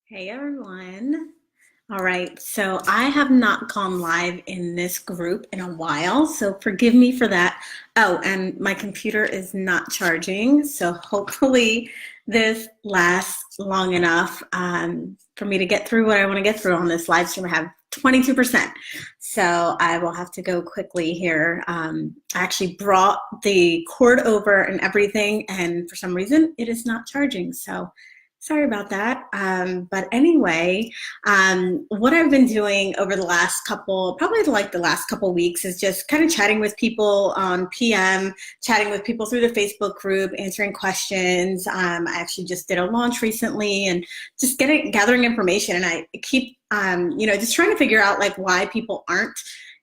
Hey everyone. All right, so I have not gone live in this group in a while, so forgive me for that. Oh, and my computer is not charging, so hopefully this lasts long enough for me to get through what I want to get through on this live stream. I have 22%, so I will have to go quickly here. I actually brought the cord over and everything, and for some reason it is not charging, so sorry about that. But anyway, what I've been doing over the last couple, probably like the last couple weeks, is just kind of chatting with people on PM, chatting with people through the Facebook group, answering questions. I actually just did a launch recently and just gathering information. And I keep, just trying to figure out like why people aren't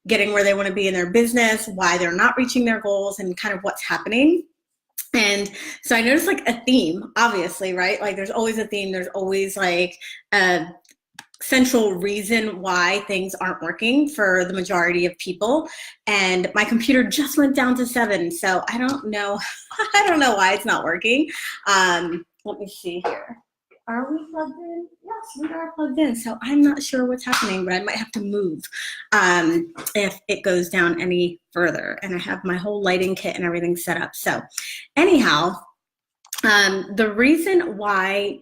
getting where they want to be in their business, why they're not reaching their goals, and kind of what's happening. And so I noticed like a theme, obviously, right? Like there's always a theme. There's always like a central reason why things aren't working for the majority of people. And my computer just went down to 7. So I don't know. I don't know why it's not working. Let me see here. Are we plugged in? Yes, we are plugged in. So I'm not sure what's happening, but I might have to move if it goes down any further. And I have my whole lighting kit and everything set up. So anyhow, the reason why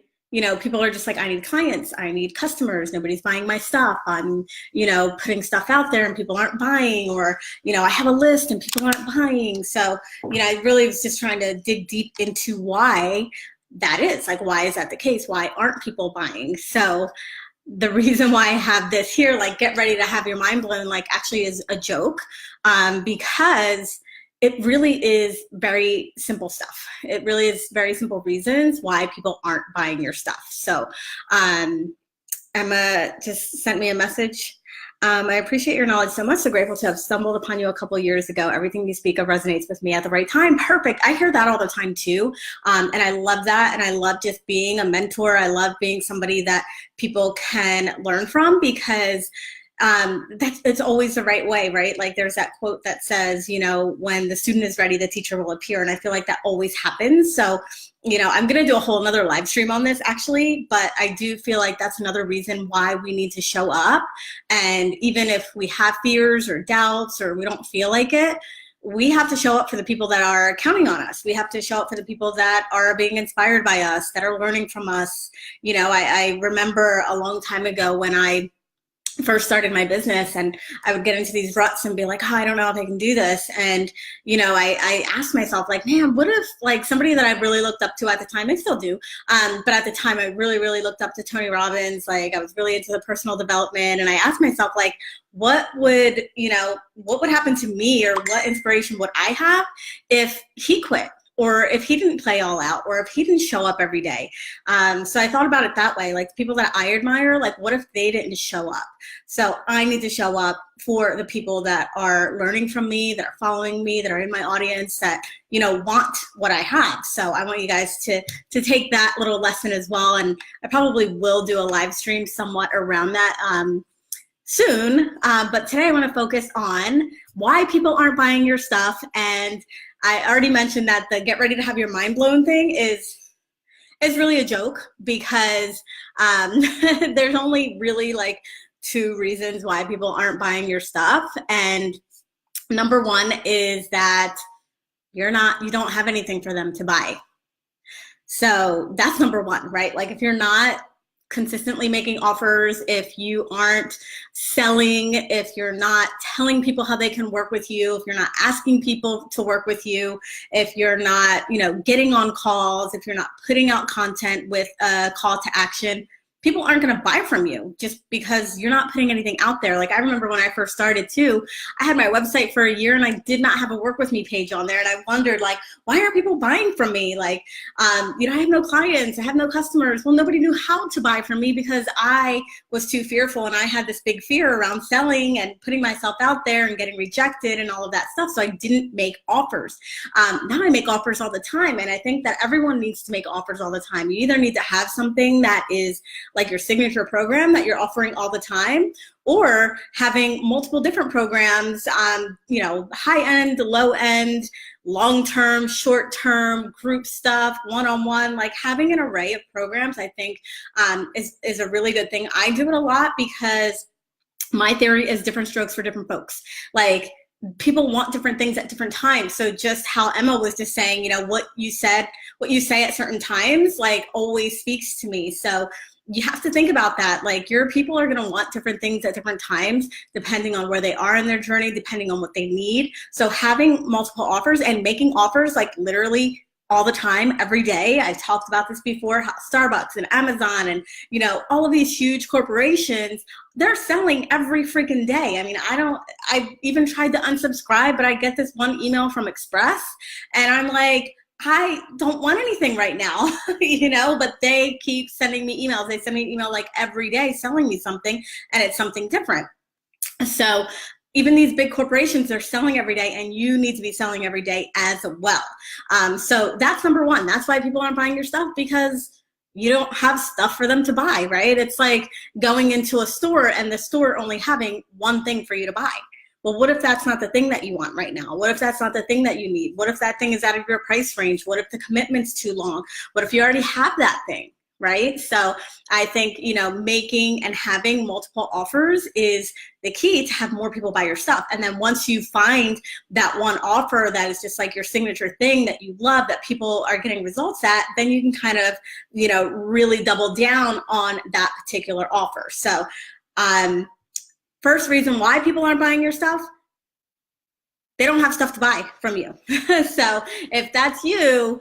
people are just like, I need clients, I need customers, nobody's buying my stuff, I'm putting stuff out there and people aren't buying, or I have a list and people aren't buying. So I really was just trying to dig deep into why that is. Like, why is that the case? Why aren't people buying? So the reason why I have this here, like, get ready to have your mind blown, like, actually is a joke, because it really is very simple stuff. It really is very simple reasons why people aren't buying your stuff. So Emma just sent me a message. I appreciate your knowledge so much. So grateful to have stumbled upon you a couple years ago. Everything you speak of resonates with me at the right time. Perfect. I hear that all the time too. And I love that. And I love just being a mentor. I love being somebody that people can learn from, because it's always the right way, right? Like there's that quote that says, when the student is ready, the teacher will appear. And I feel like that always happens. So, I'm going to do a whole nother live stream on this actually, but I do feel like that's another reason why we need to show up. And even if we have fears or doubts or we don't feel like it, we have to show up for the people that are counting on us. We have to show up for the people that are being inspired by us, that are learning from us. I remember a long time ago when I first started my business, and I would get into these ruts and be like, oh, I don't know if I can do this. And, I asked myself, like, man, what if like somebody that I really looked up to at the time, I still do, but at the time I really, really looked up to Tony Robbins. Like I was really into the personal development. And I asked myself, like, what would happen to me, or what inspiration would I have if he quit? Or if he didn't play all out, or if he didn't show up every day. So I thought about it that way, like people that I admire, like what if they didn't show up? So I need to show up for the people that are learning from me, that are following me, that are in my audience, that, want what I have. So I want you guys to take that little lesson as well. And I probably will do a live stream somewhat around that soon. But today I want to focus on why people aren't buying your stuff. And I already mentioned that the get ready to have your mind blown thing is really a joke, because there's only really like 2 reasons why people aren't buying your stuff. And number 1 is that you don't have anything for them to buy. So that's number 1, right? Like if you're not consistently making offers, if you aren't selling, if you're not telling people how they can work with you, if you're not asking people to work with you, if you're not, getting on calls, if you're not putting out content with a call to action, people aren't going to buy from you just because you're not putting anything out there. Like I remember when I first started too, I had my website for a year and I did not have a work with me page on there. And I wondered, like, why aren't people buying from me? Like, I have no clients, I have no customers. Well, nobody knew how to buy from me because I was too fearful, and I had this big fear around selling and putting myself out there and getting rejected and all of that stuff. So I didn't make offers. Now I make offers all the time. And I think that everyone needs to make offers all the time. You either need to have something that is like your signature program that you're offering all the time, or having multiple different programs, high end, low end, long-term, short-term, group stuff, one-on-one. Like having an array of programs, I think is a really good thing. I do it a lot because my theory is different strokes for different folks. Like people want different things at different times. So just how Emma was just saying, you know, what you say at certain times, like always speaks to me. So you have to think about that. Like your people are going to want different things at different times, depending on where they are in their journey, depending on what they need. So having multiple offers and making offers like literally all the time, every day. I've talked about this before, how Starbucks and Amazon and, you know, all of these huge corporations, they're selling every freaking day. I mean, I've even tried to unsubscribe, but I get this one email from Express and I'm like, I don't want anything right now, you know, but they keep sending me emails. They send me an email like every day selling me something, and it's something different. So even these big corporations, they're selling every day, and you need to be selling every day as well. So that's number one. That's why people aren't buying your stuff, because you don't have stuff for them to buy, right? It's like going into a store and the store only having one thing for you to buy. Well, what if that's not the thing that you want right now? What if that's not the thing that you need? What if that thing is out of your price range? What if the commitment's too long? What if you already have that thing, right? So I think, you know, making and having multiple offers is the key to have more people buy your stuff. And then once you find that one offer that is just like your signature thing that you love, that people are getting results at, then you can kind of, you know, really double down on that particular offer. So, first reason why people aren't buying your stuff, they don't have stuff to buy from you. So if that's you,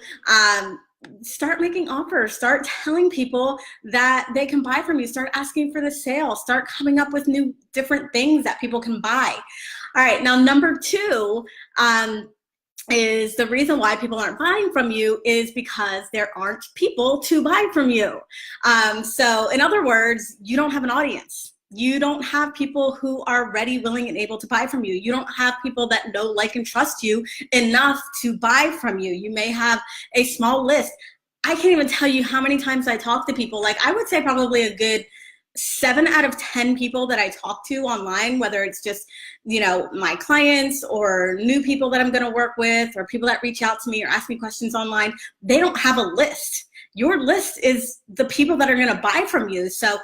start making offers, start telling people that they can buy from you, start asking for the sale, start coming up with new different things that people can buy. All right, now number two, is the reason why people aren't buying from you is because there aren't people to buy from you. So in other words, you don't have an audience. You don't have people who are ready, willing, and able to buy from you. You don't have people that know, like, and trust you enough to buy from you. You may have a small list. I can't even tell you how many times I talk to people. Like, I would say probably a good 7 out of 10 people that I talk to online, whether it's just, you know, my clients or new people that I'm going to work with or people that reach out to me or ask me questions online, they don't have a list. Your list is the people that are going to buy from you. So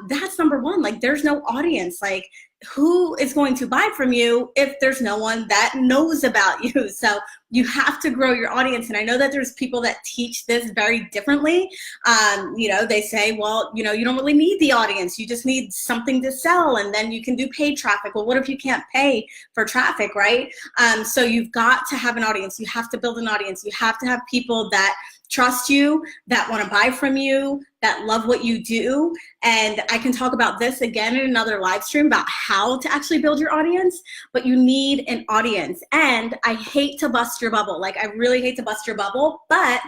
that's number one. Like, there's no audience. Like, who is going to buy from you if there's no one that knows about you? So you have to grow your audience. And I know that there's people that teach this very differently. You know, they say, well, you know, you don't really need the audience. You just need something to sell, and then you can do paid traffic. Well, what if you can't pay for traffic, right? So you've got to have an audience. You have to build an audience. You have to have people that trust you, that want to buy from you, that love what you do. And I can talk about this again in another live stream about how to actually build your audience, but you need an audience. And I hate to bust your bubble. Like, I really hate to bust your bubble, but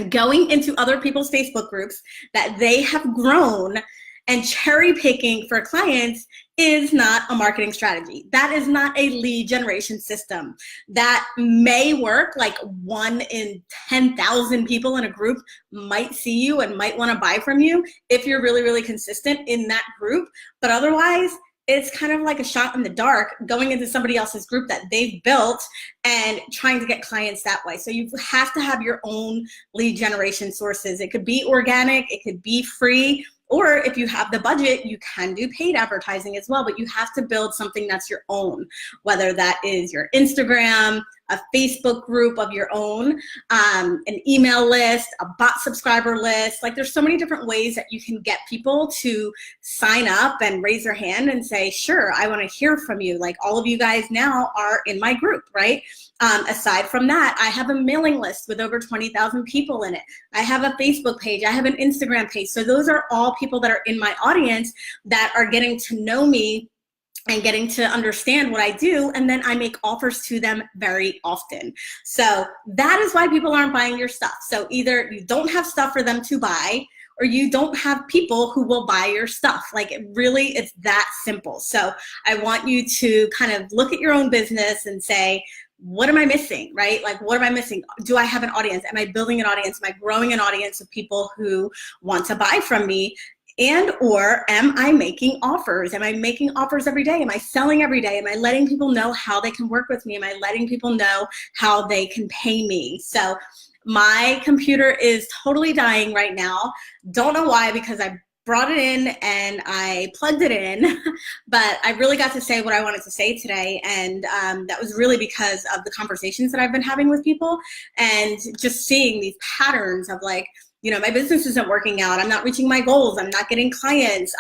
going into other people's Facebook groups that they have grown and cherry picking for clients is not a marketing strategy. That is not a lead generation system. That may work, like 1 in 10,000 people in a group might see you and might want to buy from you if you're really, really consistent in that group. But otherwise, it's kind of like a shot in the dark going into somebody else's group that they've built and trying to get clients that way. So you have to have your own lead generation sources. It could be organic, it could be free, or if you have the budget, you can do paid advertising as well, but you have to build something that's your own, whether that is your Instagram, a Facebook group of your own, an email list, a bot subscriber list. Like, there's so many different ways that you can get people to sign up and raise their hand and say, sure, I want to hear from you. Like, all of you guys now are in my group, right? Aside from that, I have a mailing list with over 20,000 people in it. I have a Facebook page. I have an Instagram page. So those are all people that are in my audience that are getting to know me and getting to understand what I do, and then I make offers to them very often. So that is why people aren't buying your stuff. So either you don't have stuff for them to buy, or you don't have people who will buy your stuff. Like, it's that simple. So I want you to kind of look at your own business and say, what am I missing, right? Like, what am I missing? Do I have an audience? Am I building an audience? Am I growing an audience of people who want to buy from me? And or am I making offers? Am I making offers every day? Am I selling every day? Am I letting people know how they can work with me? Am I letting people know how they can pay me? So my computer is totally dying right now. Don't know why, because I brought it in and I plugged it in, but I really got to say what I wanted to say today. And that was really because of the conversations that I've been having with people and just seeing these patterns of like, you know, my business isn't working out. I'm not reaching my goals. I'm not getting clients.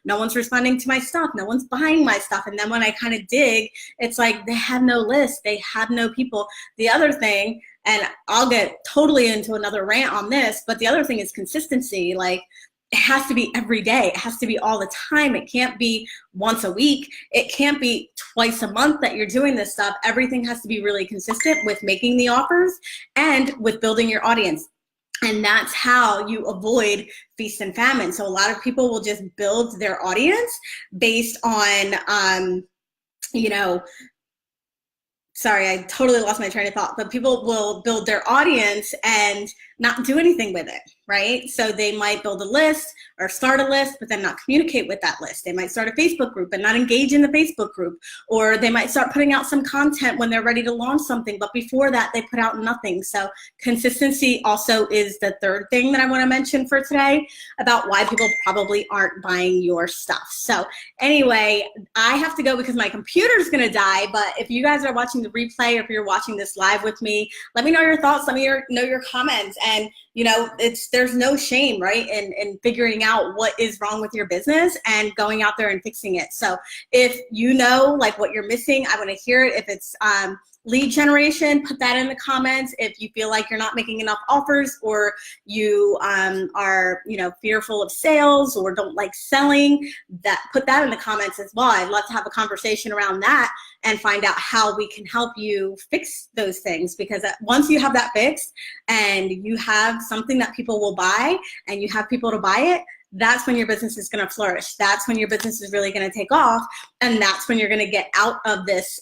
No one's responding to my stuff. No one's buying my stuff. And then when I kind of dig, it's like they have no list. They have no people. The other thing, and I'll get totally into another rant on this, but the other thing is consistency. Like, it has to be every day. It has to be all the time. It can't be once a week. It can't be twice a month that you're doing this stuff. Everything has to be really consistent with making the offers and with building your audience. And that's how you avoid feast and famine. So a lot of people will just build their audience based on, you know, sorry, I totally lost my train of thought, but people will build their audience and not do anything with it, right? So they might build a list or start a list, but then not communicate with that list. They might start a Facebook group and not engage in the Facebook group, or they might start putting out some content when they're ready to launch something, but before that they put out nothing. So consistency also is the third thing that I want to mention for today about why people probably aren't buying your stuff. So anyway, I have to go because my computer's going to die, but if you guys are watching the replay or if you're watching this live with me, let me know your thoughts, let me know your comments. And you know, there's no shame, right, in figuring out what is wrong with your business and going out there and fixing it. So if you know like what you're missing, I want to hear it. If it's lead generation, put that in the comments. If you feel like you're not making enough offers, or you are, you know, fearful of sales or don't like selling, that put that in the comments as well. I'd love to have a conversation around that and find out how we can help you fix those things, because once you have that fixed and you have something that people will buy and you have people to buy it, that's when your business is going to flourish. That's when your business is really going to take off. And that's when you're going to get out of this,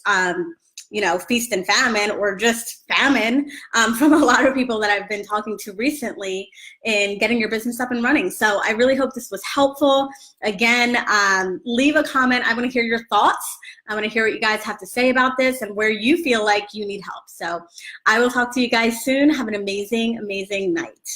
you know, feast and famine, or just famine, from a lot of people that I've been talking to recently in getting your business up and running. So I really hope this was helpful. Again, leave a comment. I want to hear your thoughts. I want to hear what you guys have to say about this and where you feel like you need help. So I will talk to you guys soon. Have an amazing, amazing night.